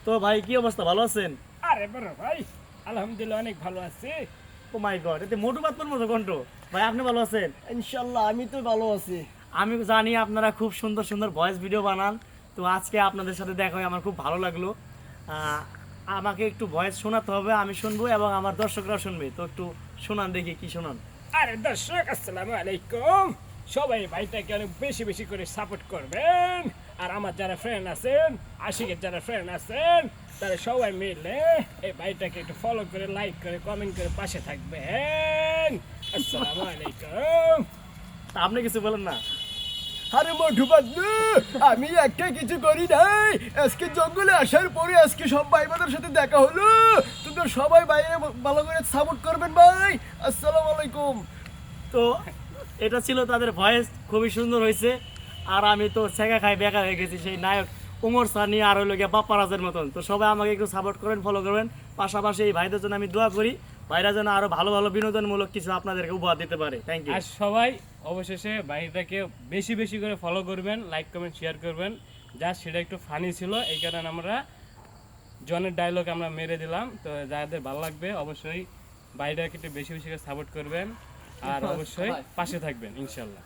তো ভাই কি অবস্থা, ভালো আছেন? আরে বড় ভাই, আলহামদুলিল্লাহ অনেক ভালো আছি। ও মাই গড, এতে মোটু পাতলুর মতো কণ্ঠ। ভাই আপনি ভালো আছেন? ইনশাল্লাহ আমি তো ভালো আছি। আমি জানি আপনারা খুব সুন্দর সুন্দর ভয়েস ভিডিও বানান। তো আজকে আপনাদের সাথে দেখা হয়ে আমার খুব ভালো লাগলো। আহ, আমাকে একটু ভয়েস শোনাতে হবে, আমি শুনবো এবং আমার দর্শকরাও শুনবে। তো একটু শোনান, দেখি কি শোনান। আরে দর্শক, আসসালামু আলাইকুম। সবাই ভাইটাকে অনেক বেশি বেশি করে সাপোর্ট করবেন। আর আমার যারা ফ্রেন্ড আছেন, আশিকের যারা ফ্রেন্ড আছেন, তারা সবাই মিলে এই ভাইটাকে একটু ফলো করে, লাইক করে, কমেন্ট করে পাশে থাকবেন। আসসালামু আলাইকুম। তা আপনি কিছু বলেন না? আরে মোটু পাতলু, আমি একটা কিছু করি নাই। আজকে জঙ্গলে আসার পরে আজকে সব ভাই বোনের সাথে দেখা হলো। তোদের সবাই বাইরে ভালো করে সাপোর্ট করবেন ভাই। আসসালামু আলাইকুম। তো এটা ছিল তাদের ভয়েস, খুবই সুন্দর হয়েছে। আর আমি তো ছেঁকা খাই বেকা হয়ে গেছি, সেই নায়ক উমর সানি আর হইল গিয়ে বাপ্পারাজের মতন। তো সবাই আমাকে একটু সাপোর্ট করেন, ফলো করবেন। পাশাপাশি এই ভাইদের জন্য আমি দোয়া করি, ভাইরা যেন আরো ভালো ভালো বিনোদনমূলক কিছু আপনাদেরকে উপহার দিতে পারে। Thank you. আর সবাই অবশেষে ভাইটাকে বেশি বেশি করে ফলো করবেন, লাইক কমেন্ট শেয়ার করবেন। যা সেটা একটু ফানি ছিল, এই কারণে আমরা জনের ডায়লগ আমরা মেরে দিলাম। তো যাদের ভালো লাগবে অবশ্যই ভাইটাকে একটু বেশি বেশি করে সাপোর্ট করবেন আর অবশ্যই পাশে থাকবেন ইনশাল্লাহ।